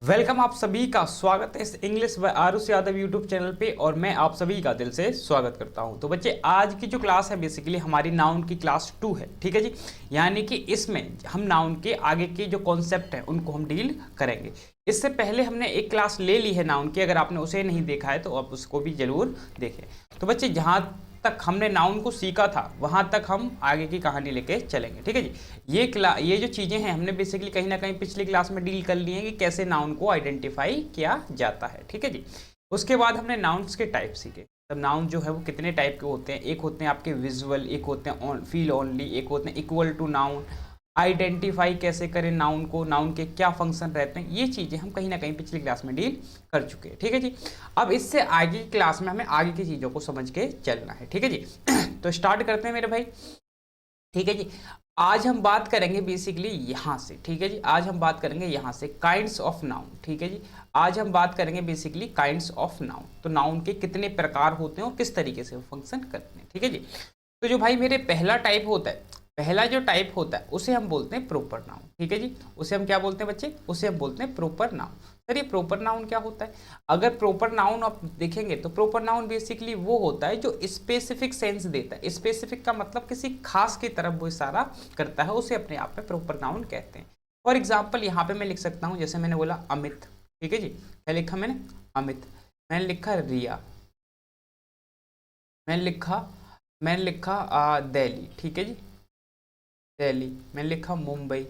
Welcome आप सभी का स्वागत है इस इंग्लिश व आरुष यादव यूट्यूब चैनल पे और मैं आप सभी का दिल से स्वागत करता हूं। तो बच्चे आज की जो क्लास है बेसिकली हमारी नाउन की क्लास 2 है, ठीक है जी। यानी कि इसमें हम नाउन के आगे के जो कॉन्सेप्ट हैं उनको हम डील करेंगे। इससे पहले हमने एक क्लास ले ली है नाउन की, अगर आपने उसे नहीं देखा है तो आप उसको भी जरूर देखें। तो बच्चे जहाँ तक हमने नाउन को सीखा था वहां तक हम आगे की कहानी लेके चलेंगे, ठीक है जी। ये जो चीजें हैं हमने बेसिकली कहीं ना कहीं पिछली क्लास में डील कर ली हैं कि कैसे नाउन को आइडेंटिफाई किया जाता है, ठीक है जी। उसके बाद हमने नाउन्स के टाइप सीखे। तब नाउन जो है वो कितने टाइप के होते हैं, एक होते हैं आपके विजुअल, एक होते हैं फील ओनली, एक होते हैं इक्वल टू नाउन, आइडेंटिफाई कैसे करें नाउन को, नाउन के क्या फंक्शन रहते हैं, ये चीज़ें हम कहीं ना कहीं पिछली क्लास में डील कर चुके हैं, ठीक है जी। अब इससे आगे की क्लास में हमें आगे की चीज़ों को समझ के चलना है, ठीक है जी। तो स्टार्ट करते हैं मेरे भाई, ठीक है जी। आज हम बात करेंगे बेसिकली यहाँ से, ठीक है जी। आज हम बात करेंगे यहाँ से काइंड्स ऑफ नाउन, ठीक है जी। आज हम बात करेंगे बेसिकली काइंड्स ऑफ नाउन, तो नाउन के कितने प्रकार होते हैं और किस तरीके से वो फंक्शन करते हैं, ठीक है जी। तो जो भाई मेरे पहला टाइप होता है, पहला जो टाइप होता है उसे हम बोलते हैं प्रॉपर नाउन, ठीक है जी। उसे हम क्या बोलते हैं बच्चे, उसे हम बोलते हैं प्रॉपर नाउन। सर ये प्रॉपर नाउन क्या होता है? अगर प्रॉपर नाउन आप देखेंगे तो प्रॉपर नाउन बेसिकली वो होता है जो स्पेसिफिक सेंस देता है। स्पेसिफिक का मतलब किसी खास की तरफ वो इशारा करता है, उसे अपने आप में प्रॉपर नाउन कहते हैं। फॉर एग्जाम्पल यहाँ पे मैं लिख सकता हूँ, जैसे मैंने बोला अमित, ठीक है जी। क्या लिखा मैंने? अमित। मैंने लिखा रिया, मैंने लिखा दिल्ली, ठीक है जी, दिल्ली। मैंने लिखा मुंबई,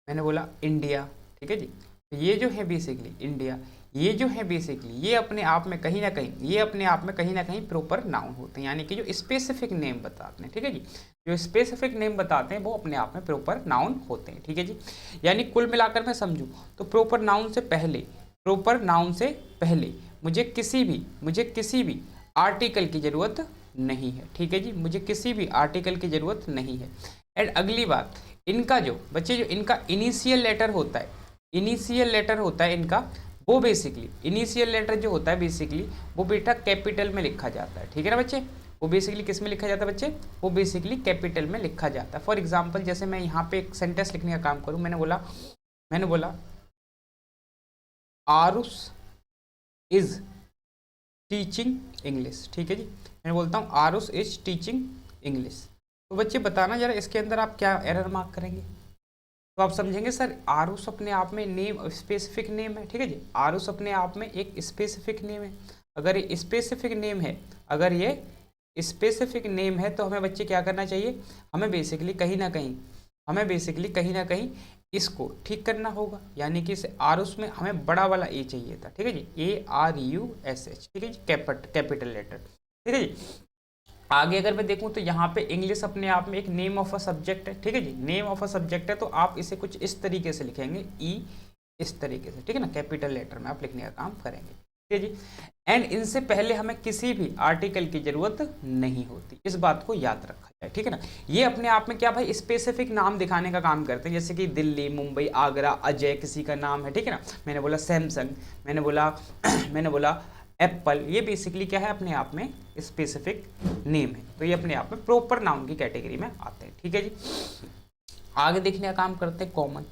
मैंने बोला इंडिया, ठीक है जी। तो ये जो है बेसिकली इंडिया, ये जो है बेसिकली ये अपने आप में कहीं ना कहीं, ये अपने आप में कहीं ना कहीं प्रॉपर नाउन होते हैं, यानी कि जो स्पेसिफिक नेम बताते हैं, ठीक है जी। जो स्पेसिफिक नेम बताते हैं वो अपने आप में प्रॉपर नाउन होते हैं, ठीक है जी। यानी कुल मिलाकर मैं समझूं तो प्रॉपर नाउन से पहले, प्रॉपर नाउन से पहले मुझे किसी भी आर्टिकल की जरूरत नहीं है, ठीक है जी। मुझे किसी भी आर्टिकल की जरूरत नहीं है। एंड अगली बात, इनका जो बच्चे जो इनका इनिशियल लेटर होता है, इनिशियल लेटर होता है इनका, वो बेसिकली इनिशियल लेटर जो होता है बेसिकली वो बेटा कैपिटल में लिखा जाता है, ठीक है ना बच्चे। वो बेसिकली किस में लिखा जाता है बच्चे? वो बेसिकली कैपिटल में लिखा जाता है। फॉर एग्जाम्पल जैसे मैं यहाँ पे एक सेंटेंस लिखने का काम करूँ, मैंने बोला आरुष इज टीचिंग इंग्लिश, ठीक है जी। मैं बोलता हूँ आरुष इज टीचिंग इंग्लिश। तो बच्चे बताना जरा इसके अंदर आप क्या एरर मार्क करेंगे, तो आप समझेंगे सर आरुष अपने आप में नेम, स्पेसिफिक नेम है, ठीक है जी। आरुष अपने आप में एक स्पेसिफिक नेम है। अगर ये स्पेसिफिक नेम है, अगर ये स्पेसिफिक नेम है तो हमें बच्चे क्या करना चाहिए? हमें बेसिकली कहीं ना कहीं इसको ठीक करना होगा, यानी कि इस आरुष में हमें बड़ा वाला ए चाहिए था, ठीक है जी, ARUSH, ठीक है जी, कैपिटल लेटर, ठीक है जी। आगे अगर मैं देखूं तो यहाँ पे इंग्लिश अपने आप में एक नेम ऑफ अ सब्जेक्ट है, ठीक है जी। नेम ऑफ अ सब्जेक्ट है तो आप इसे कुछ इस तरीके से लिखेंगे, इस तरीके से, ठीक है ना, कैपिटल लेटर में आप लिखने का काम करेंगे, ठीक है जी। एंड इनसे पहले हमें किसी भी आर्टिकल की जरूरत नहीं होती, इस बात को याद रखा जाए, ठीक है ना। ये अपने आप में क्या भाई स्पेसिफिक नाम दिखाने का काम करते हैं, जैसे कि दिल्ली, मुंबई, आगरा, अजय किसी का नाम है, ठीक है ना। मैंने बोला सैमसंग, मैंने बोला मैंने बोला एप्पल, ये बेसिकली क्या है? अपने आप में स्पेसिफिक नेम है, तो ये अपने आप में प्रॉपर नाउन की कैटेगरी में आते हैं, ठीक है जी। आगे देखने का काम करते हैं कॉमन।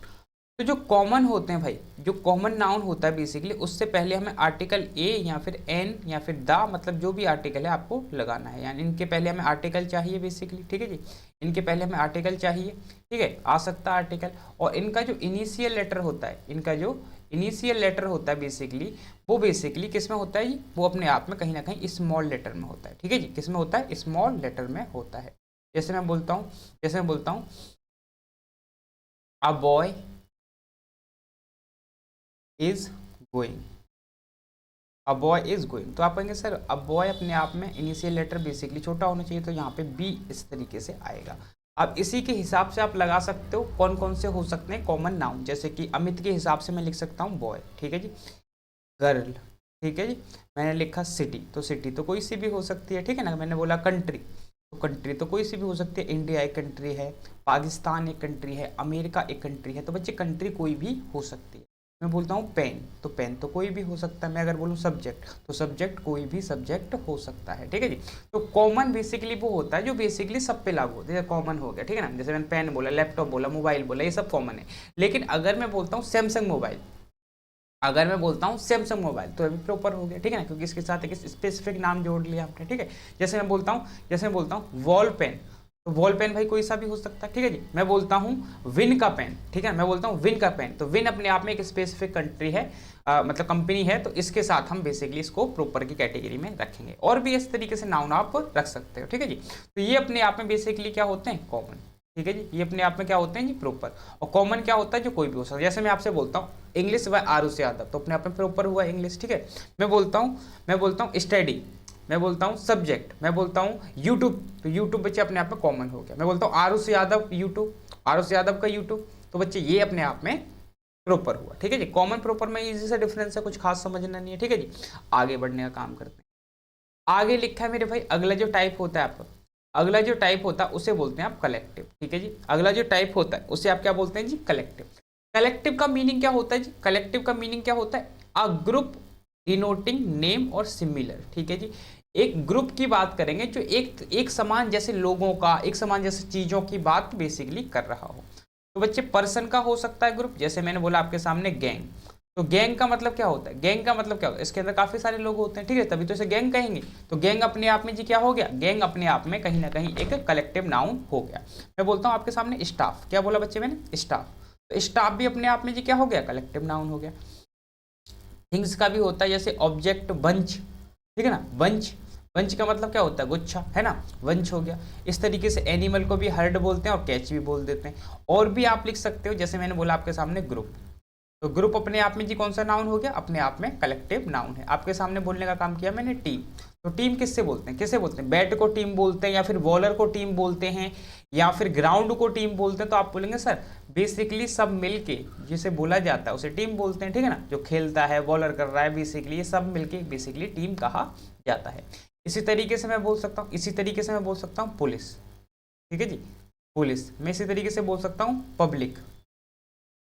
तो जो कॉमन होते हैं भाई, जो कॉमन नाउन होता है बेसिकली उससे पहले हमें आर्टिकल ए या फिर एन या फिर द, मतलब जो भी आर्टिकल है आपको लगाना है, यानी इनके पहले हमें आर्टिकल चाहिए बेसिकली, ठीक है जी। इनके पहले हमें आर्टिकल चाहिए, ठीक है, आ सकता है आर्टिकल। और इनका जो इनिशियल लेटर होता है, इनका जो इनिशियल लेटर होता है बेसिकली वो बेसिकली किस में होता है जी? वो अपने आप में कहीं ना कहीं स्मॉल लेटर में होता है, ठीक है जी। किस में होता है? स्मॉल लेटर में होता है। जैसे मैं बोलता हूँ a boy is going, a boy is going, तो आप कहेंगे सर अ बॉय अपने आप में इनिशियल लेटर बेसिकली छोटा होना चाहिए, तो यहाँ पे बी इस तरीके से आएगा। अब इसी के हिसाब से आप लगा सकते हो कौन कौन से हो सकते हैं कॉमन नाउन, जैसे कि अमित के हिसाब से मैं लिख सकता हूँ बॉय, ठीक है जी, गर्ल, ठीक है जी। मैंने लिखा सिटी, तो सिटी तो कोई सी भी हो सकती है, ठीक है ना। मैंने बोला कंट्री, तो कंट्री तो कोई सी भी हो सकती है, इंडिया एक कंट्री है, पाकिस्तान एक कंट्री है, अमेरिका एक कंट्री है, तो बच्चे कंट्री कोई भी हो सकती है। मैं बोलता हूँ पेन, तो पेन तो कोई भी हो सकता है। मैं अगर बोलूँ सब्जेक्ट, तो सब्जेक्ट कोई भी सब्जेक्ट हो सकता है, ठीक है जी। तो कॉमन बेसिकली वो होता है जो बेसिकली सब पे लागू होता है, कॉमन हो गया, ठीक है ना। जैसे मैंने पेन बोला, लैपटॉप बोला, मोबाइल बोला, ये सब कॉमन है। लेकिन अगर मैं बोलता हूँ सैमसंग मोबाइल, अगर मैं बोलता हूँ सैमसंग मोबाइल, तो अभी प्रॉपर हो गया, ठीक है ना, क्योंकि इसके साथ एक स्पेसिफिक नाम जोड़ लिया आपने, ठीक है। जैसे मैं बोलता हूँ वॉल पेन, तो वॉल पेन भाई कोई सा भी हो सकता है, ठीक है जी। मैं बोलता हूँ विन का पेन, ठीक है, मैं बोलता हूँ विन का पेन, तो विन अपने आप में एक स्पेसिफिक कंट्री है, मतलब कंपनी है, तो इसके साथ हम बेसिकली इसको प्रॉपर की कैटेगरी में रखेंगे। और भी इस तरीके से नाउन आप रख सकते हो, ठीक है जी। तो ये अपने आप में बेसिकली क्या होते हैं, कॉमन, ठीक है जी। ये अपने आप में क्या होते हैं जी, प्रॉपर। और कॉमन क्या होता है, जो कोई भी हो सकता है। जैसे मैं आपसे बोलता हूँ इंग्लिश बाय आरुषि यादव, तो अपने आप में प्रॉपर हुआ इंग्लिश, ठीक है। मैं बोलता हूँ स्टडी, मैं बोलता हूँ सब्जेक्ट, मैं बोलता हूँ यूट्यूब, तो यूट्यूब बच्चे अपने आप में कॉमन हो गया। मैं बोलता हूँ आरुषि यादव यूट्यूब, आरुषि यादव का यूट्यूब, तो बच्चे ये अपने आप में प्रॉपर हुआ, ठीक है जी। कॉमन प्रॉपर में इजी से डिफरेंस है, कुछ खास समझना नहीं है, ठीक है जी। आगे बढ़ने का काम करते हैं। आगे लिखा है मेरे भाई, अगला जो टाइप होता है आपका, अगला जो टाइप होता है उसे बोलते हैं आप कलेक्टिव, ठीक है जी। अगला जो टाइप होता है उसे आप क्या बोलते हैं जी, कलेक्टिव। कलेक्टिव का मीनिंग क्या होता है जी, कलेक्टिव का मीनिंग क्या होता है, अ ग्रुप डिनोटिंग नेम और सिमिलर, ठीक है जी। एक ग्रुप की बात करेंगे जो एक समान जैसे लोगों का, एक समान जैसे चीजों की बात बेसिकली कर रहा हो। तो बच्चे पर्सन का हो सकता है ग्रुप, जैसे मैंने बोला आपके सामने गैंग, तो गैंग का मतलब क्या होता है, गैंग का मतलब क्या होता है, इसके अंदर काफी सारे लोग होते हैं, ठीक है, तभी तो इसे गैंग कहेंगे। तो गैंग अपने आप में जी क्या हो गया, गैंग अपने आप में कहीं ना कहीं एक कलेक्टिव नाउन हो गया। मैं बोलता हूँ आपके सामने स्टाफ, क्या बोला बच्चे मैंने, स्टाफ, तो स्टाफ भी अपने आप में जी क्या हो गया, कलेक्टिव नाउन हो गया। थिंग्स का भी होता है, जैसे ऑब्जेक्ट बंच, ठीक है ना, बंच, बंच का मतलब क्या होता है, गुच्छा, है ना, बंच हो गया। इस तरीके से एनिमल को भी हर्ड बोलते हैं और कैच भी बोल देते हैं। और भी आप लिख सकते हो, जैसे मैंने बोला आपके सामने ग्रुप, तो ग्रुप अपने आप में जी कौन सा नाउन हो गया, अपने आप में कलेक्टिव नाउन है। आपके सामने बोलने का काम किया मैंने टीम, तो टीम किससे बोलते हैं, किसे बोलते हैं, बैट को टीम बोलते हैं, या फिर बॉलर को टीम बोलते हैं, या फिर ग्राउंड को टीम बोलते हैं। तो आप बोलेंगे सर बेसिकली सब मिलके जिसे बोला जाता है उसे टीम बोलते हैं, ठीक है ना, जो खेलता है, बॉलर कर रहा है, बेसिकली ये सब मिलके बेसिकली टीम कहा जाता है। इसी तरीके से मैं बोल सकता हूँ, इसी तरीके से मैं बोल सकता हूँ पुलिस, ठीक है जी, पुलिस। मैं इसी तरीके से बोल सकता हूँ पब्लिक,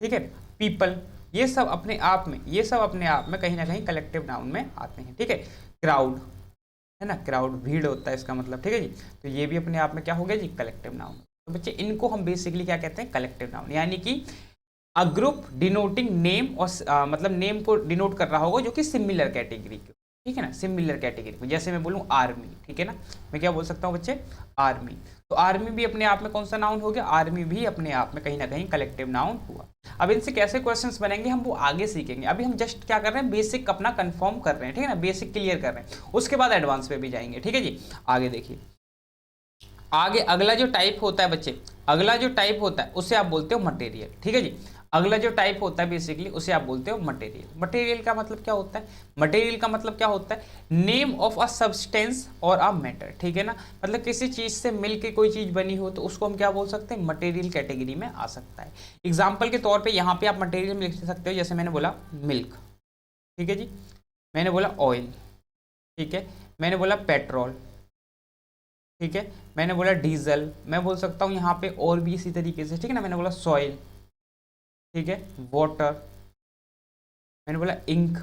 ठीक है, पीपल। ये सब अपने आप में, ये सब अपने आप में कहीं ना कहीं कलेक्टिव नाउन में आते हैं, ठीक है। क्राउड, है ना, क्राउड भीड़ होता है इसका मतलब, ठीक है जी। तो ये भी अपने आप में क्या हो गया जी, कलेक्टिव नाउन। तो बच्चे इनको हम बेसिकली क्या कहते हैं, कलेक्टिव नाउन, यानी कि अ ग्रुप डिनोटिंग नेम, और मतलब नेम को डिनोट कर रहा होगा जो कि सिमिलर कैटेगरी के, ठीक है ना, सिमिलर कैटेगरी में। जैसे मैं बोलूँ आर्मी, ठीक है ना, मैं क्या बोल सकता हूँ बच्चे, आर्मी, तो आर्मी भी अपने आप में कौन सा नाउन हो गया, आर्मी भी अपने आप में कहीं ना कहीं कलेक्टिव नाउन हुआ। अब इनसे कैसे क्वेश्चंस बनेंगे हम वो आगे सीखेंगे, अभी हम जस्ट क्या कर रहे हैं, बेसिक अपना कंफर्म कर रहे हैं, ठीक है ना, बेसिक क्लियर कर रहे हैं, उसके बाद एडवांस पे भी जाएंगे, ठीक है जी। आगे देखिए, आगे अगला जो टाइप होता है बच्चे, अगला जो टाइप होता है उसे आप बोलते हो मटेरियल, ठीक है जी। अगला जो टाइप होता है बेसिकली उसे आप बोलते हो मटेरियल। मटेरियल का मतलब क्या होता है, मटेरियल का मतलब क्या होता है, नेम ऑफ अ सब्सटेंस और अ मैटर, ठीक है ना, मतलब किसी चीज से मिलके कोई चीज बनी हो तो उसको हम क्या बोल सकते हैं, मटेरियल कैटेगरी में आ सकता है। एग्जाम्पल के तौर पर यहाँ पे आप मटेरियल में लिख सकते हो, जैसे मैंने बोला मिल्क, ठीक है जी, मैंने बोला ऑयल, ठीक है, मैंने बोला पेट्रोल, ठीक है, मैंने बोला डीजल, मैं बोल सकता हूँ यहाँ पे और भी इसी तरीके से, ठीक है ना, मैंने बोला सॉइल, ठीक है, वाटर, मैंने बोला इंक।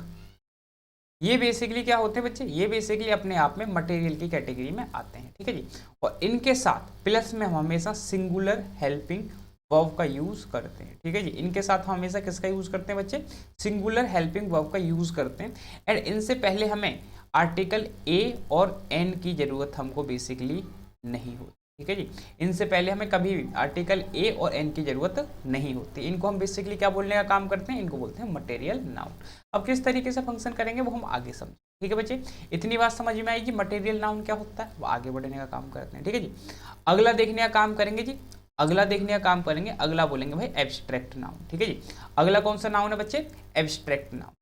ये बेसिकली क्या होते हैं बच्चे, ये बेसिकली अपने आप में मटेरियल की कैटेगरी में आते हैं, ठीक है जी। और इनके साथ प्लस में हम हमेशा सिंगुलर हेल्पिंग वर्ब का यूज करते हैं, ठीक है जी। इनके साथ हम हमेशा किसका यूज करते हैं बच्चे, सिंगुलर हेल्पिंग वर्ब का यूज करते हैं। एंड इनसे पहले हमें आर्टिकल ए और एन की जरूरत हमको बेसिकली नहीं होती, ठीक है जी। इनसे पहले हमें कभी भी आर्टिकल ए और एन की जरूरत नहीं होती। इनको हम बेसिकली क्या बोलने का काम करते हैं, इनको बोलते हैं मटेरियल नाउन। अब किस तरीके से फंक्शन करेंगे वो हम आगे समझें, ठीक है बच्चे। इतनी बात समझ में आएगी मटेरियल नाउन क्या होता है, वो आगे बढ़ने का काम करते हैं, ठीक है जी। अगला देखने का काम करेंगे जी, अगला देखने का काम करेंगे, अगला बोलेंगे भाई एब्स्ट्रैक्ट नाउन, ठीक है जी। अगला कौन सा नाउन है बच्चे, एब्स्ट्रैक्ट नाउन।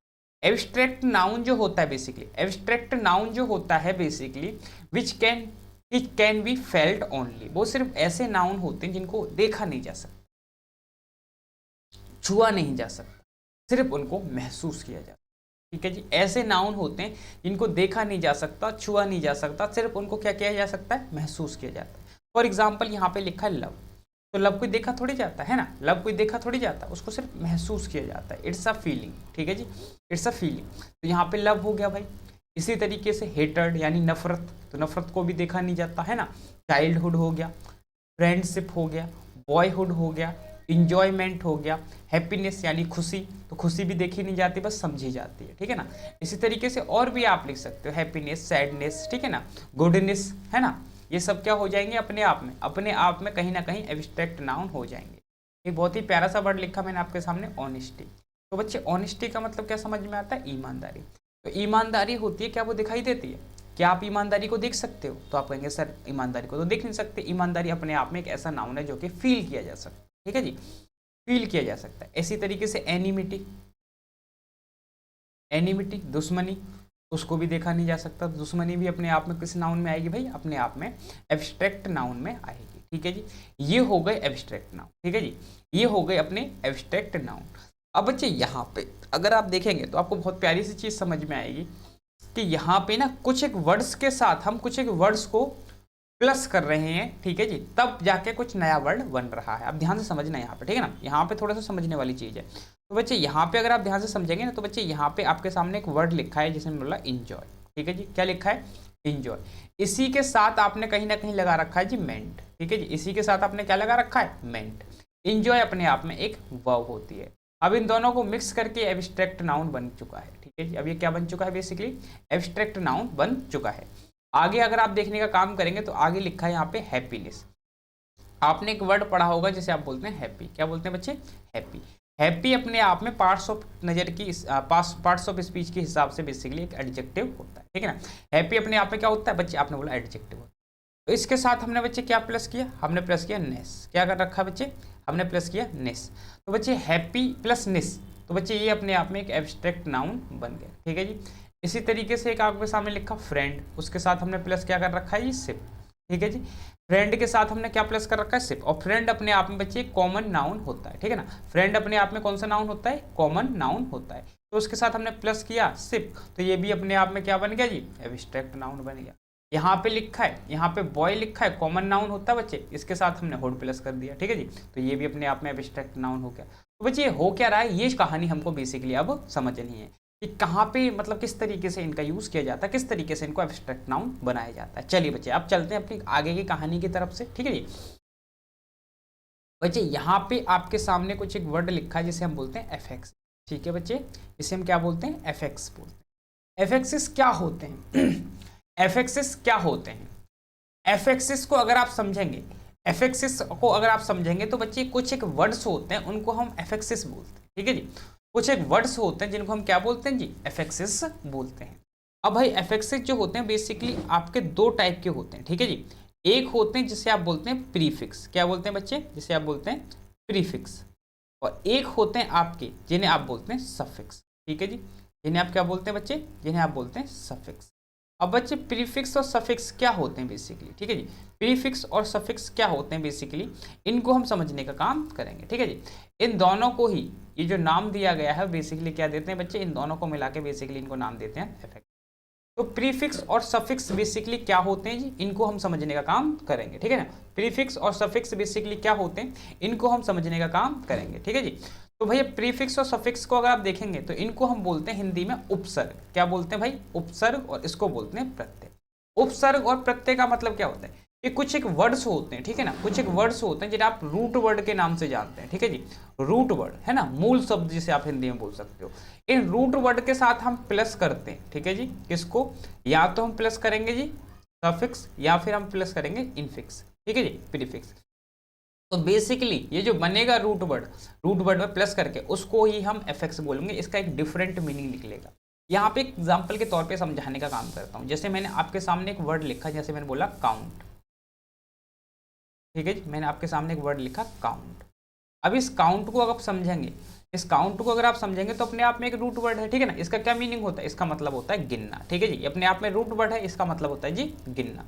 एब्स्ट्रैक्ट नाउन जो होता है बेसिकली, एब्स्ट्रैक्ट नाउन जो होता है basically which can, it can be felt only, वो सिर्फ ऐसे नाउन होते हैं जिनको देखा नहीं जा सकता, छुआ नहीं जा सकता, सिर्फ उनको महसूस किया जाता है, ठीक है जी। ऐसे नाउन होते हैं जिनको देखा नहीं जा सकता, छुआ नहीं जा सकता, सिर्फ उनको क्या किया जा सकता है, महसूस किया जाता है। फॉर एग्जाम्पल यहाँ पे लिखा है लव, तो लव कोई देखा थोड़ी जाता है ना, लव कोई देखा थोड़ी जाता, उसको सिर्फ महसूस किया जाता है, इट्स अ फीलिंग, ठीक है जी, इट्स अ फीलिंग। तो यहाँ पे लव हो गया भाई। इसी तरीके से हेटर्ड यानी नफरत, तो नफरत को भी देखा नहीं जाता है ना। चाइल्डहुड हो गया, फ्रेंडशिप हो गया, बॉयहुड हो गया, इंजॉयमेंट हो गया, हैप्पीनेस यानी खुशी, तो खुशी भी देखी नहीं जाती, बस समझी जाती है, ठीक है ना। इसी तरीके से और भी आप लिख सकते हो, हैप्पीनेस, सैडनेस, ठीक है ना, गुडनेस, है ना। ये सब क्या हो जाएंगे अपने आप में, अपने आप में कहीं ना कहीं एब्स्ट्रैक्ट नाउन हो जाएंगे। एक बहुत ही प्यारा सा वर्ड लिखा मैंने आपके सामने, ऑनेस्टी। तो बच्चे ऑनेस्टी का मतलब क्या समझ में आता है, ईमानदारी। तो ईमानदारी होती है, क्या वो दिखाई देती है? क्या आप ईमानदारी को देख सकते हो? तो आप कहेंगे सर ईमानदारी को तो देख नहीं सकते। ईमानदारी अपने आप में एक ऐसा नाउन है जो कि फील किया जा सकता है, ठीक है जी, फील किया जा सकता है। इसी तरीके से एनिमिटी, एनिमिटी दुश्मनी, उसको भी देखा नहीं जा सकता। दुश्मनी भी अपने आप में किस नाउन में आएगी भाई, अपने आप में एब्स्ट्रैक्ट नाउन में आएगी, ठीक है जी। ये हो गए एब्स्ट्रैक्ट नाउन, ठीक है जी, ये हो गए अपने एब्स्ट्रैक्ट नाउन। अब बच्चे यहाँ पे अगर आप देखेंगे तो आपको बहुत प्यारी सी चीज समझ में आएगी कि यहाँ पे ना कुछ एक वर्ड्स के साथ हम कुछ एक वर्ड्स को प्लस कर रहे हैं, ठीक है जी, तब जाके कुछ नया वर्ड बन रहा है। आप ध्यान से समझना यहाँ पे, ठीक है ना, यहाँ पे थोड़ा सा समझने वाली चीज है। तो बच्चे यहाँ पे अगर आप ध्यान से समझेंगे ना, तो बच्चे यहाँ पे आपके सामने एक वर्ड लिखा है जिसमें बोला इंजॉय, ठीक है जी, क्या लिखा है, इंजॉय। इसी के साथ आपने कहीं ना कहीं लगा रखा है जी मेंट, ठीक है जी, इसी के साथ आपने क्या लगा रखा है, मेंट। इंजॉय अपने आप में एक वर्ब होती है। अब इन दोनों को मिक्स करके एब्स्ट्रैक्ट नाउन बन चुका है, ठीक है जी। अब ये क्या बन चुका है, बेसिकली एब्स्ट्रैक्ट नाउन बन चुका है। आगे अगर आप देखने का काम करेंगे तो आगे लिखा है यहाँ पे हैप्पीनेस। आपने एक वर्ड पढ़ा होगा जिसे आप बोलते हैं हैप्पी, क्या बोलते हैं बच्चे, हैप्पी। हैप्पी अपने आप में पार्ट्स ऑफ नजर की पार्ट्स ऑफ स्पीच के हिसाब से बेसिकली एक एडजेक्टिव होता है, ठीक है ना। हैप्पी अपने आप में क्या होता है बच्चे, आपने बोला एडजेक्टिव होता है। तो इसके साथ हमने बच्चे क्या प्लस किया, हमने प्लस किया नेस। क्या कर रखा बच्चे, हमने प्लस किया नेस। तो बच्चे हैप्पी प्लस नेस, तो बच्चे ये अपने आप में एक एब्स्ट्रैक्ट नाउन बन गया, ठीक है जी। इसी तरीके से एक आपके सामने लिखा फ्रेंड, उसके साथ हमने प्लस क्या कर रखा है, ये सिप, ठीक है जी। फ्रेंड के साथ हमने क्या प्लस कर रखा है, सिप। और फ्रेंड अपने आप में बच्चे कॉमन नाउन होता है, ठीक है ना। फ्रेंड अपने आप में कौन सा नाउन होता है, कॉमन नाउन होता है। तो उसके साथ हमने प्लस किया सिप, तो ये भी अपने आप में क्या बन गया जी, एब्स्ट्रैक्ट नाउन बन गया। यहाँ पे लिखा है, यहाँ पे बॉय लिखा है, कॉमन नाउन होता है बच्चे, इसके साथ हमने हुड प्लस कर दिया, ठीक है जी। तो ये भी अपने आप में एब्स्ट्रैक्ट नाउन हो गया। तो बच्चे ये हो क्या रहा है, ये कहानी हमको बेसिकली अब समझनी है कि कहाँ पे मतलब किस तरीके से इनका यूज किया जाता है, किस तरीके से इनको एब्स्ट्रैक्ट नाउन बनाया जाता है। चलिए बच्चे अब चलते हैं अपनी आगे की कहानी की तरफ से, ठीक है जी। बच्चे यहाँ पे आपके सामने कुछ एक वर्ड लिखा है जिसे हम बोलते हैं एफेक्स, ठीक है बच्चे, इसे हम क्या बोलते हैं, एफेक्स बोलते हैं। एफेक्सिस क्या होते हैं एफेक्सिस क्या होते हैं, एफेक्सिस को अगर आप समझेंगे, एफेक्सिस को अगर आप समझेंगे तो बच्चे कुछ एक वर्ड्स होते हैं उनको हम एफेक्सिस बोलते हैं, ठीक है जी। कुछ एक वर्ड्स होते हैं जिनको हम क्या बोलते हैं जी, एफेक्सिस बोलते हैं। अब भाई एफेक्सिस जो होते हैं बेसिकली आपके दो टाइप के होते हैं, ठीक है जी। एक होते हैं जिसे आप बोलते हैं प्रीफिक्स, क्या बोलते हैं बच्चे, जिसे आप बोलते हैं प्रीफिक्स। और एक होते हैं आपके जिन्हें आप बोलते हैं सफिक्स, ठीक है जी, जिन्हें आप क्या बोलते हैं बच्चे, जिन्हें आप बोलते हैं सफिक्स। अब बच्चे प्रीफिक्स और सफिक्स क्या होते हैं बेसिकली, ठीक है जी। प्रीफिक्स और सफिक्स क्या होते हैं बेसिकली, इनको हम समझने का काम करेंगे, ठीक है जी। इन दोनों को ही ये जो नाम दिया गया है बेसिकली क्या देते हैं बच्चे, इन दोनों को मिला के बेसिकली इनको नाम देते हैं एफेक्ट। तो प्रीफिक्स और सफिक्स बेसिकली क्या होते हैं जी, इनको हम समझने का काम करेंगे, ठीक है ना। प्रीफिक्स और सफिक्स बेसिकली क्या होते हैं, इनको हम समझने का काम करेंगे, ठीक है जी। तो भैया प्रीफिक्स और सफिक्स को अगर आप देखेंगे तो इनको हम बोलते हैं हिंदी में उपसर्ग, क्या बोलते हैं भाई, उपसर्ग, और इसको बोलते हैं प्रत्यय। उपसर्ग और प्रत्यय का मतलब क्या होता है, ये कुछ एक वर्ड्स होते हैं, ठीक है ना, कुछ एक वर्ड्स होते हैं जिन्हें आप रूट वर्ड के नाम से जानते हैं, ठीक है जी। रूट वर्ड है ना, मूल शब्द जिसे आप हिंदी में बोल सकते हो। इन रूट वर्ड के साथ हम प्लस करते हैं, ठीक है जी, किसको, या तो हम प्लस करेंगे जी सफिक्स या फिर हम प्लस करेंगे इनफिक्स, ठीक है जी, प्रीफिक्स। तो बेसिकली ये जो बनेगा रूट वर्ड में प्लस करके उसको ही हम एफेक्स बोलेंगे, इसका एक डिफरेंट मीनिंग निकलेगा। यहाँ पे एग्जाम्पल के तौर पे समझाने का काम करता हूँ। जैसे मैंने आपके सामने एक वर्ड लिखा, जैसे मैंने बोला काउंट, ठीक है जी, मैंने आपके सामने एक वर्ड लिखा काउंट। अब इस काउंट को अगर आप समझेंगे, इस काउंट को अगर आप समझेंगे तो अपने आप में एक रूट वर्ड है, ठीक है ना। इसका क्या मीनिंग होता है, इसका मतलब होता है गिनना, ठीक है जी, अपने आप में रूट वर्ड है, इसका मतलब होता है जी गिनना।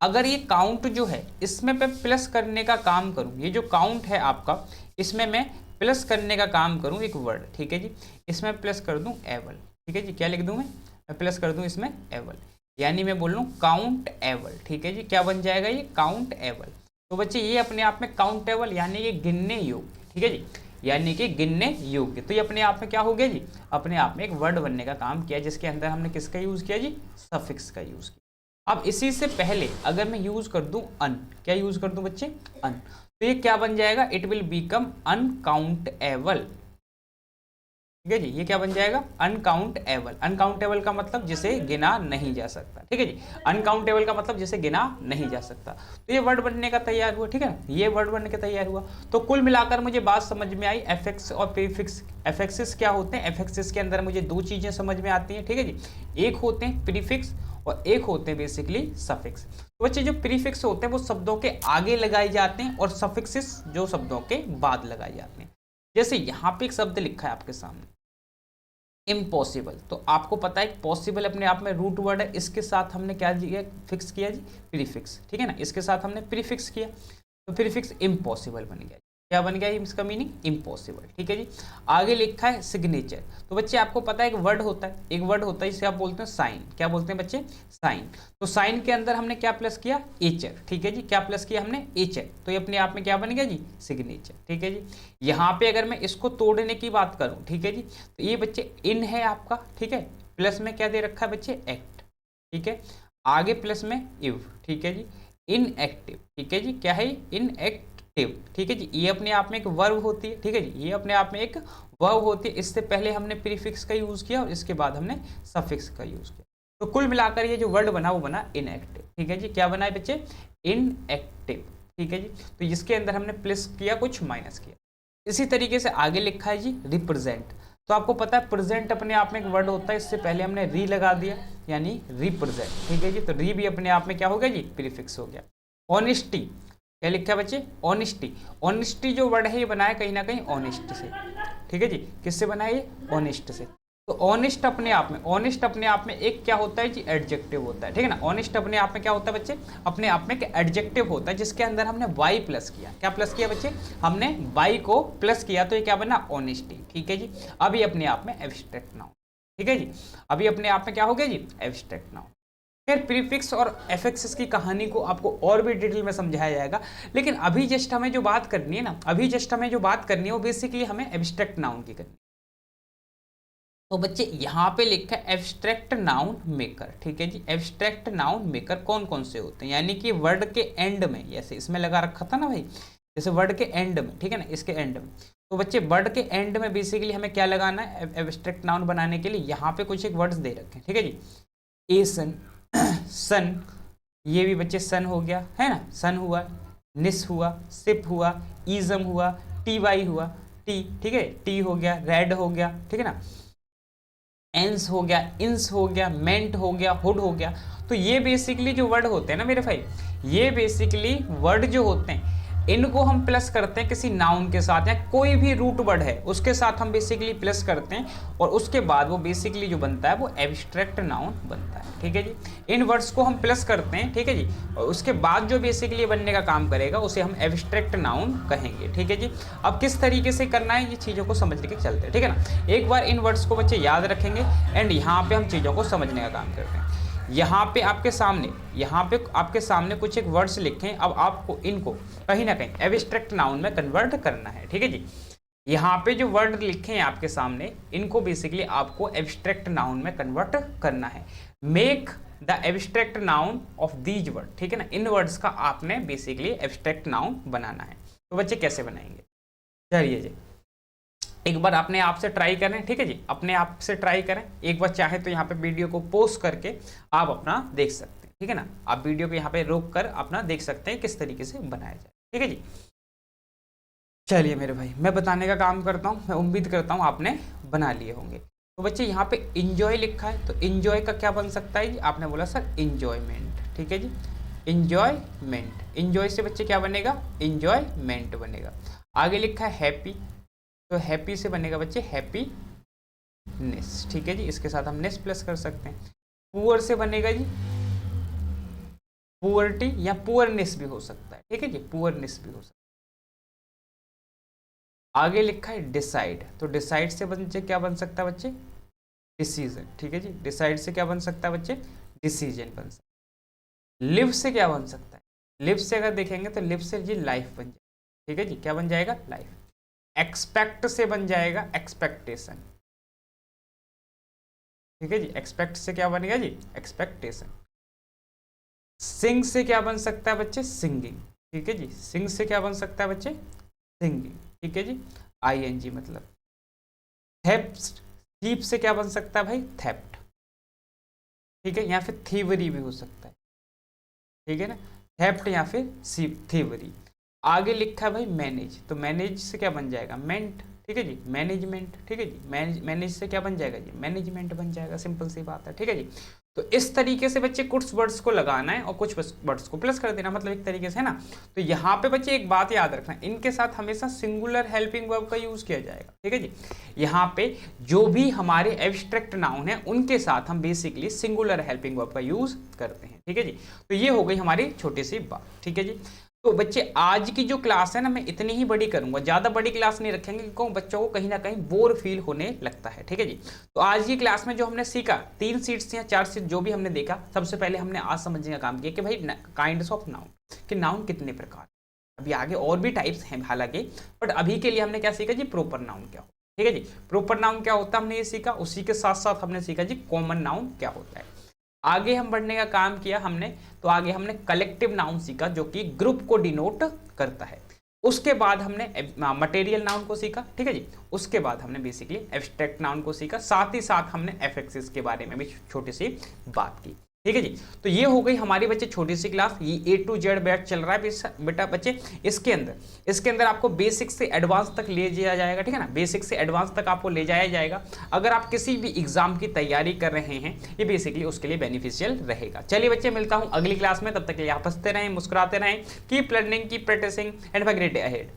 अगर ये काउंट जो है इसमें मैं प्लस करने का काम करूं, ये जो काउंट है आपका, इसमें मैं प्लस करने का काम करूं एक वर्ड, ठीक है जी, इसमें प्लस कर दूं एवल, ठीक है जी, क्या लिख दूं मैं प्लस कर दूं इसमें एवल, यानी मैं बोल लूँ काउंट एवल, ठीक है जी, क्या बन जाएगा ये काउंट एवल। तो बच्चे ये अपने आप में काउंटेबल यानी कि गिनने योग्य, ठीक है जी, यानी कि गिनने योग्य। तो ये अपने आप में क्या हो गया जी, अपने आप में एक वर्ड बनने का काम किया, जिसके अंदर हमने किसका यूज किया जी, सफिक्स का यूज किया। अब इसी से पहले अगर मैं यूज कर दूं अन, क्या यूज कर दूं बच्चे, अन, तो ये क्या बन जाएगा, इट विल बिकम अनकाउंटेबल, ठीक है जी, ये क्या बन जाएगा, अनकाउंटेबल। अनकाउंटेबल का मतलब जिसे गिना नहीं जा सकता, ठीक है जी, अनकाउंटेबल का मतलब जिसे गिना नहीं जा सकता। तो ये वर्ड बनने का तैयार हुआ, ठीक है, ये वर्ड बनने का तैयार हुआ। तो कुल मिलाकर मुझे बात समझ में आई, एफेक्स और प्रीफिक्स। एफेक्सेस क्या होते हैं, एफेक्सेस के अंदर मुझे दो चीजें समझ में आती हैं, ठीक है जी, एक होते हैं प्रीफिक्स और एक होते हैं बेसिकली सफिक्स। तो बच्चे जो प्रीफिक्स होते हैं वो शब्दों के आगे लगाए जाते हैं और सफिक्सेस जो शब्दों के बाद लगाए जाते हैं। जैसे यहाँ पे एक शब्द लिखा है आपके सामने, इम्पॉसिबल, तो आपको पता है पॉसिबल अपने आप में रूट वर्ड है, इसके साथ हमने क्या फिक्स किया जी, प्रीफिक्स, ठीक है ना, इसके साथ हमने प्रीफिक्स किया, तो प्रीफिक्स इम्पॉसिबल बन गया। क्या बन गया इसका मीनिंग, इम्पॉसिबल, ठीक है जी। आगे लिखा है सिग्नेचर, तो बच्चे आपको पता है एक वर्ड होता है, एक वर्ड होता है जिसे आप बोलते हैं साइन, क्या बोलते हैं बच्चे, साइन। तो साइन के अंदर हमने क्या प्लस किया, एचर, ठीक है जी, क्या प्लस किया हमने, एचर, तो ये अपने आप में क्या बन गया जी, सिग्नेचर, ठीक है जी। यहाँ पे अगर मैं इसको तोड़ने की बात करूं, ठीक है जी, तो ये बच्चे इन है आपका, ठीक है, प्लस में क्या दे रखा है बच्चे, एक्ट, ठीक है, आगे प्लस में इव, ठीक है जी, इनएक्टिव, ठीक है जी, क्या है इनएक्टिव, ठीक है जी, ये अपने आप में एक वर्ब होती है, ठीक है जी, ये अपने आप में एक वर्ब होती है। इससे पहले हमने प्रीफिक्स का यूज किया और इसके बाद हमने सफिक्स का यूज किया। तो कुल मिलाकर ये जो वर्ड बना वो बना इनएक्टिव, ठीक है जी, क्या बना है बच्चे, इनएक्टिव, ठीक है जी। तो इसके अंदर हमने प्लस किया, कुछ माइनस किया। इसी तरीके से आगे लिखा है जी रिप्रेजेंट, तो आपको पता है प्रेजेंट अपने आप में एक वर्ड होता है, इससे पहले हमने री लगा दिया यानी रिप्रेजेंट, ठीक है जी, तो री भी अपने आप में क्या हो गया जी, प्रीफिक्स हो गया। ऑनेस्टी, क्या लिखा है बच्चे, ऑनेस्टी, ऑनेस्टी जो वर्ड है ये बना है कहीं ना कहीं ऑनेस्ट से, ठीक है जी, किससे बना है ये, ऑनेस्ट से। तो ऑनेस्ट अपने आप में, ऑनेस्ट अपने आप में एक क्या होता है जी, एडजेक्टिव होता है, ठीक है ना, ऑनेस्ट अपने आप में क्या होता है बच्चे, अपने आप में एक एडजेक्टिव होता है जिसके अंदर हमने वाई प्लस किया, क्या प्लस किया बच्चे, हमने वाई को प्लस किया, तो ये क्या बना, ऑनेस्टी, ठीक है जी। अभी अपने आप में एब्स्ट्रैक्ट नाउन, ठीक है जी, अभी अपने आप में क्या हो गया जी, एब्स्ट्रैक्ट नाउन। फिर प्रीफिक्स और एफिक्स की कहानी को आपको और भी डिटेल में समझाया जाएगा, लेकिन अभी जस्ट हमें जो बात करनी है ना, अभी जस्ट हमें जो बात करनी है वो बेसिकली हमें एब्स्ट्रैक्ट नाउन की करनी है। तो बच्चे यहाँ पे लिखा है एब्स्ट्रैक्ट नाउन मेकर, ठीक है जी, एब्स्ट्रैक्ट नाउन मेकर कौन कौन से होते हैं, यानी कि वर्ड के एंड में, जैसे इसमें लगा रखा था ना भाई, जैसे वर्ड के एंड में, ठीक है ना, इसके एंड में। तो बच्चे वर्ड के एंड में बेसिकली हमें क्या लगाना है, एब्स्ट्रैक्ट नाउन बनाने के लिए यहाँ पे कुछ एक वर्ड्स दे रखे हैं, ठीक है जी, एसन, सन, ये भी बच्चे सन हो गया है ना, सन हुआ, निस हुआ, सिप हुआ, ईजम हुआ, टी वाई हुआ, टी, ठीक है, टी हो गया, रेड हो गया, ठीक है ना, एंस हो गया, इंस हो गया, मेंट हो गया, हुड हो गया। तो ये बेसिकली जो वर्ड होते हैं ना मेरे भाई, ये बेसिकली वर्ड जो होते हैं इनको हम प्लस करते हैं किसी नाउन के साथ, या कोई भी रूट वर्ड है उसके साथ हम बेसिकली प्लस करते हैं, और उसके बाद वो बेसिकली जो बनता है वो एब्स्ट्रैक्ट नाउन बनता है, ठीक है जी। इन वर्ड्स को हम प्लस करते हैं, ठीक है जी, और उसके बाद जो बेसिकली बनने का काम करेगा उसे हम एब्स्ट्रैक्ट नाउन कहेंगे, ठीक है जी। अब किस तरीके से करना है ये चीज़ों को समझ के चलते हैं, ठीक है ना। एक बार इन वर्ड्स को बच्चे याद रखेंगे एंड यहाँ पे हम चीज़ों को समझने का काम करते हैं। यहाँ पे आपके सामने कुछ एक वर्ड्स लिखे हैं, अब आपको इनको कहीं ना कहीं एब्स्ट्रैक्ट नाउन में कन्वर्ट करना है, ठीक है जी। यहाँ पे जो वर्ड लिखे हैं आपके सामने, इनको बेसिकली आपको एब्स्ट्रैक्ट नाउन में कन्वर्ट करना है। Make the abstract noun of these word, ठीक है ना, इन वर्ड्स का आपने बेसिकली एब्स्ट्रैक्ट नाउन बनाना है। तो बच्चे कैसे बनाएंगे, चलिए जी एक बार अपने आप से ट्राई करें, ठीक है जी, अपने आप से ट्राई करें एक बार, चाहे तो यहाँ पे वीडियो को पॉज करके आप अपना देख सकते हैं, ठीक है ना, आप वीडियो को यहाँ पे रोक कर अपना देख सकते हैं किस तरीके से बनाया जाए, ठीक है जी। चलिए मेरे भाई मैं बताने का काम करता हूँ, मैं उम्मीद करता हूँ आपने बना लिए होंगे। तो बच्चे यहाँ पे इंजॉय लिखा है, तो इंजॉय का क्या बन सकता है जी, आपने बोला सर इंजॉयमेंट, ठीक है जी, इंजॉयमेंट, इंजॉय से बच्चे क्या बनेगा, इंजॉयमेंट बनेगा। आगे लिखा है हैप्पी, तो हैप्पी से बनेगा बच्चे हैप्पीनेस, ठीक है जी, इसके साथ हम नेस प्लस कर सकते हैं। पुअर से बनेगा जी पुअर्टी या पुअरनेस भी हो सकता है, ठीक है जी, पुअरनेस भी हो सकता है। आगे लिखा है डिसाइड, तो डिसाइड से बच्चे क्या बन सकता है बच्चे, डिसीजन, ठीक है जी, डिसाइड से क्या बन सकता है बच्चे, डिसीजन बन सकता है। लिव से क्या बन सकता है, लिव से अगर देखेंगे तो लिव से जी लाइफ बन जाएगा, ठीक है जी, क्या बन जाएगा, लाइफ। एक्सपेक्ट से बन जाएगा एक्सपेक्टेशन, ठीक है जी, एक्सपेक्ट से क्या बनेगा जी, एक्सपेक्टेशन। सिंग से क्या बन सकता है बच्चे, सिंगिंग, ठीक है जी, सिंग से क्या बन सकता है बच्चे, सिंगिंग, ठीक है जी, आईएनजी मतलब। थेप्ट, थीप से क्या बन सकता है भाई, थेप्ट, ठीक है, या फिर थीवरी भी हो सकता है, ठीक है ना, थेप्ट या फिर थीवरी। आगे लिखा है भाई मैनेज, तो मैनेज से क्या बन जाएगा, मेंट, ठीक है जी, मैनेजमेंट, ठीक है जी, मैनेज से क्या बन जाएगा जी, मैनेजमेंट बन जाएगा, सिंपल सी बात है, ठीक है जी। तो इस तरीके से बच्चे कुछ वर्ड्स को लगाना है और कुछ वर्ड्स को प्लस कर देना, मतलब एक तरीके से, है ना। तो यहाँ पे बच्चे एक बात याद रखना, इनके साथ हमेशा सिंगुलर हेल्पिंग वर्ब का यूज किया जाएगा, ठीक है जी। यहाँ पे जो भी हमारे एब्स्ट्रैक्ट नाउन है उनके साथ हम बेसिकली सिंगुलर हेल्पिंग वर्ब का यूज करते हैं, ठीक है जी। तो ये हो गई हमारी छोटी सी बात, ठीक है जी। तो बच्चे आज की जो क्लास है ना, मैं इतनी ही बड़ी करूंगा, ज्यादा बड़ी क्लास नहीं रखेंगे क्योंकि बच्चों को कहीं ना कहीं बोर फील होने लगता है, ठीक है जी। तो आज की क्लास में जो हमने सीखा, 3 सीट्स या 4 सीट जो भी हमने देखा, सबसे पहले हमने आज समझने का काम किया कि भाई काइंड्स ऑफ नाउन, कि नाउन कितने प्रकार, अभी आगे और भी टाइप्स हैं हालांकि, बट अभी के लिए हमने क्या सीखा जी, प्रोपर नाउन क्या होता है, ठीक है जी। प्रोपर नाउन क्या होता है हमने ये सीखा, उसी के साथ साथ हमने सीखा जी कॉमन नाउन क्या होता है। आगे हम बढ़ने का काम किया हमने, तो आगे हमने कलेक्टिव नाउन सीखा जो कि ग्रुप को डिनोट करता है। उसके बाद हमने मटेरियल नाउन को सीखा, ठीक है जी। उसके बाद हमने बेसिकली एब्स्ट्रैक्ट नाउन को सीखा, साथ ही साथ हमने एफिक्सेस के बारे में भी छोटी सी बात की, ठीक है जी। तो ये हो गई हमारी बच्चे छोटी सी क्लास, ये A to Z बैच चल रहा है बेटा बच्चे। इसके अंदर आपको बेसिक से एडवांस तक ले जाया जाएगा, ठीक है ना, बेसिक से एडवांस तक आपको ले जाया जाएगा। अगर आप किसी भी एग्जाम की तैयारी कर रहे हैं, ये बेसिकली उसके लिए बेनिफिशियल रहेगा। चलिए बच्चे, मिलता हूं अगली क्लास में, तब तक के लिए आप हंसते रहें, मुस्कुराते रहें, keep learning, keep practising and have a great day ahead.